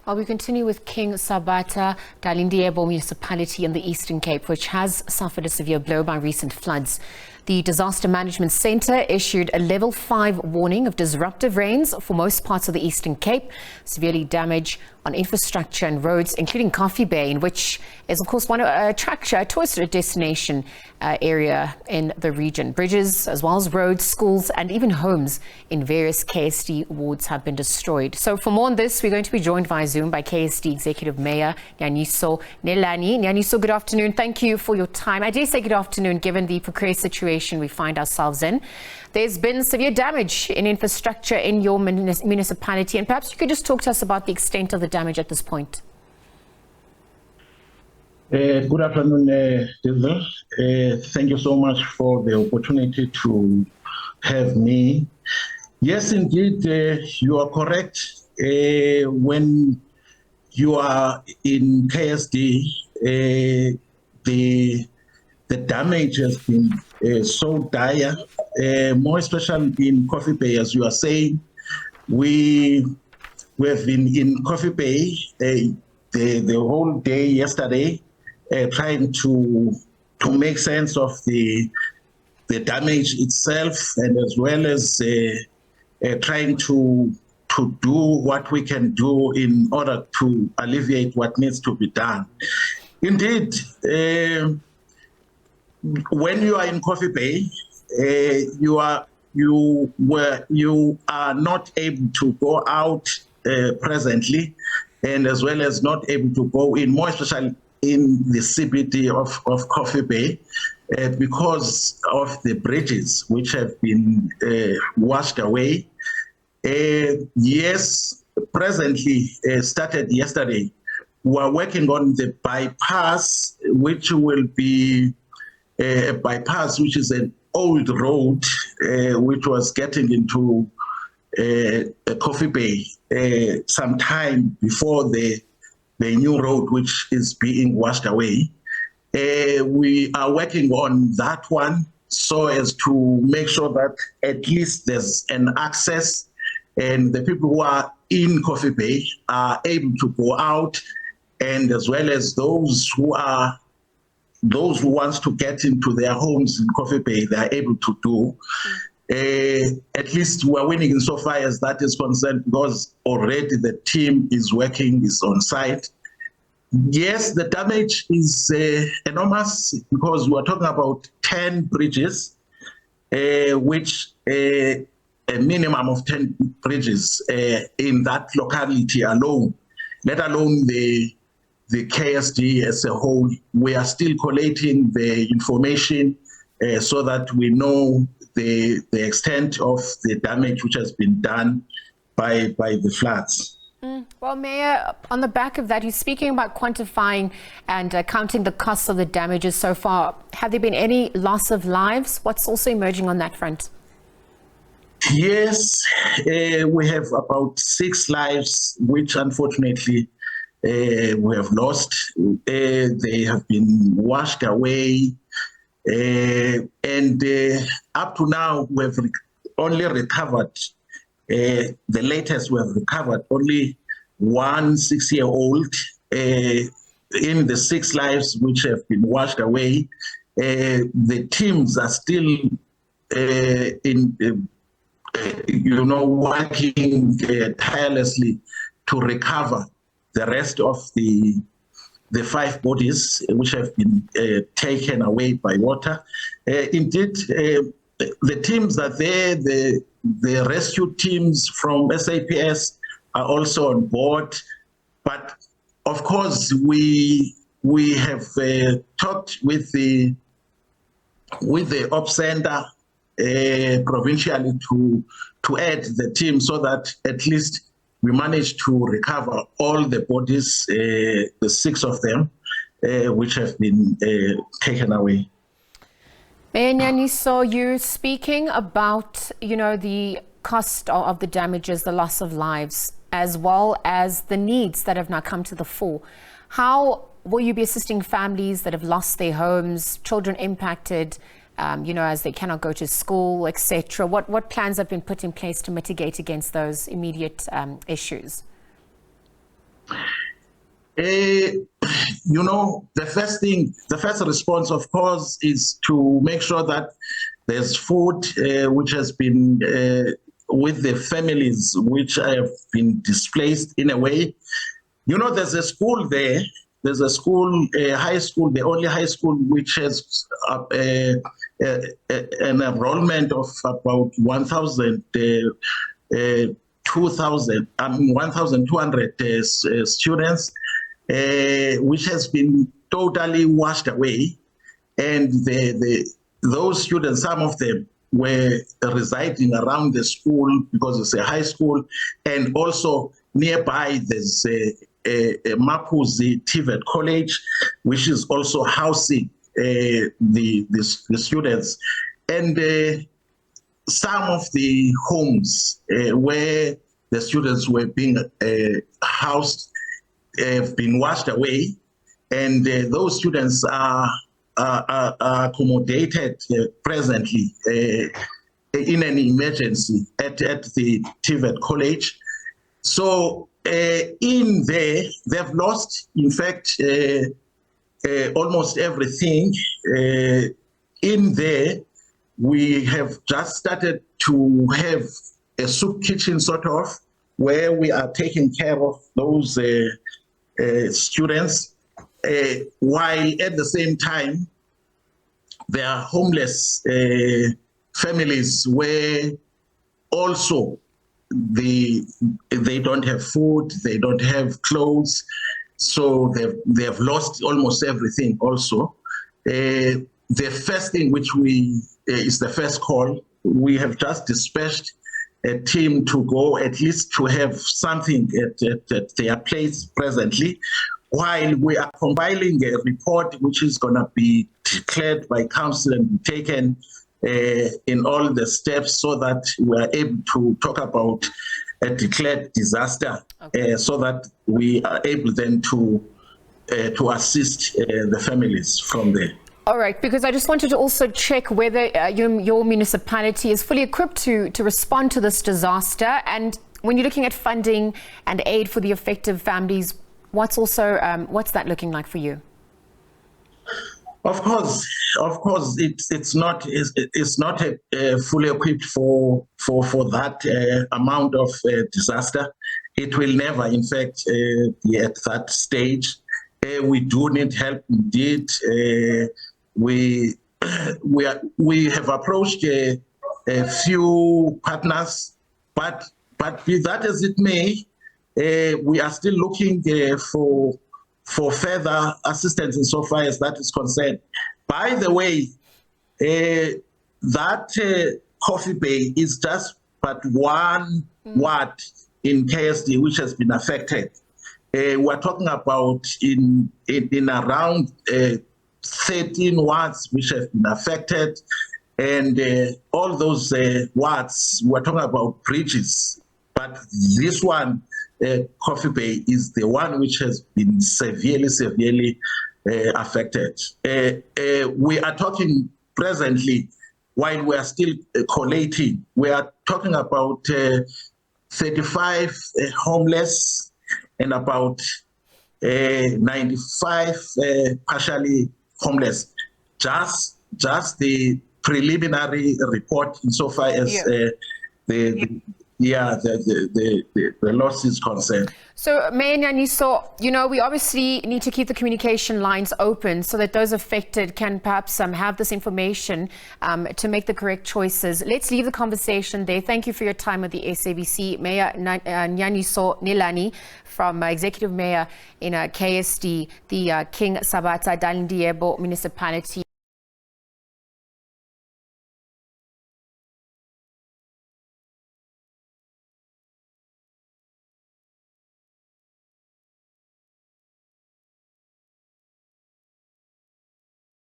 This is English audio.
Well, we continue with King Sabata Dalindyebo Municipality in the Eastern Cape, which has suffered a severe blow by recent floods. The Disaster Management Centre issued a level 5 warning of disruptive rains for most parts of the Eastern Cape, severely damage on infrastructure and roads, including Coffee Bay, in which is, of course, one a tourist destination area in the region. Bridges, as well as roads, schools, and even homes in various KSD wards have been destroyed. So for more on this, we're going to be joined via Zoom by KSD Executive Mayor Nyaniso Nelani. Nyaniso, good afternoon. Thank you for your time. I dare say good afternoon, given the precarious situation we find ourselves in. There's been severe damage in infrastructure in your municipality, and perhaps you could just talk to us about the extent of the damage at this point. Good afternoon, Dilda. Thank you so much for the opportunity to have me. Yes, indeed, you are correct. When you are in KSD, the damage has been so dire, more especially in Coffee Bay, as you are saying. We have been in Coffee Bay the whole day yesterday, trying to make sense of the damage itself, and as well as trying to do what we can do in order to alleviate what needs to be done. Indeed, when you are in Coffee Bay, you are not able to go out presently, and as well as not able to go in, more especially in the CBD of Coffee Bay, because of the bridges which have been washed away. Yes, presently started yesterday. We are working on the bypass, which will be a bypass, which is an old road, which was getting into Coffee Bay some time before the new road, which is being washed away. We are working on that one so as to make sure that at least there's an access, and the people who are in Coffee Bay are able to go out, and as well as those who wants to get into their homes in Coffee Bay, they are able to do. At least we are winning insofar as that is concerned, because already the team is working, is on site. Yes, the damage is enormous, because we are talking about 10 bridges, which a minimum of 10 bridges in that locality alone, let alone the KSD as a whole. We are still collating the information so that we know the extent of the damage which has been done by the floods. Well, Mayor, on the back of that, you're speaking about quantifying and counting the costs of the damages so far. Have there been any loss of lives? What's also emerging on that front? Yes, we have about 6 lives, which unfortunately we have lost. They have been washed away, and up to now we have only recovered, the latest we have recovered only one 6-year-old in the 6 lives which have been washed away. The teams are still working tirelessly to recover the rest of the 5 bodies which have been taken away by water. Indeed, the teams are there. The rescue teams from SABC are also on board. But of course, we have talked with the Ops Center provincially to add the team, so that at least we managed to recover all the bodies, the 6 of them, which have been taken away. Mayor Nyaniso, you're speaking about, the cost of the damages, the loss of lives, as well as the needs that have now come to the fore. How will you be assisting families that have lost their homes, children impacted, as they cannot go to school, etc.? What plans have been put in place to mitigate against those immediate issues? You know, the first response, of course, is to make sure that there's food which has been with the families which have been displaced in a way. You know, there's a school there. There's a school, a high school, the only high school which has an enrollment of about 1,200 students, which has been totally washed away. And those students, some of them were residing around the school because it's a high school, and also nearby there's a Mapuzi TVET College, which is also housing the students. And some of the homes where the students were being housed have been washed away, and those students are accommodated presently in an emergency at the TVET College. So in there, they've lost, in fact, almost everything. In there, we have just started to have a soup kitchen, sort of, where we are taking care of those students, while at the same time, there are homeless families where also they don't have food, they don't have clothes, so they have lost almost everything also. The first thing which is the first call, we have just dispatched a team to go at least to have something at their place presently, while we are compiling a report which is going to be declared by council and be taken in all the steps so that we are able to talk about a declared disaster, okay, so that we are able then to assist the families from there. All right, because I just wanted to also check whether your municipality is fully equipped to respond to this disaster. And when you're looking at funding and aid for the affected families, what's that looking like for you? Of course, it's not fully equipped for that amount of disaster. It will never, in fact, be at that stage. We do need help indeed. We have approached a few partners, but be that as it may, we are still looking for further assistance insofar as that is concerned. By the way, that Coffee Bay is just but one ward in KSD which has been affected. We're talking about in around 13 wards which have been affected, and all those wards, we're talking about bridges, but this one, Coffee Bay, is the one which has been severely affected. We are talking presently, while we are still collating, we are talking about 35 homeless and about 95 partially homeless. Just the preliminary report insofar as the loss is concerned. So, Mayor Nyaniso, we obviously need to keep the communication lines open so that those affected can perhaps have this information to make the correct choices. Let's leave the conversation there. Thank you for your time with the SABC. Mayor Nyaniso Nelani, from Executive Mayor in KSD, the King Sabata Dalindyebo Municipality.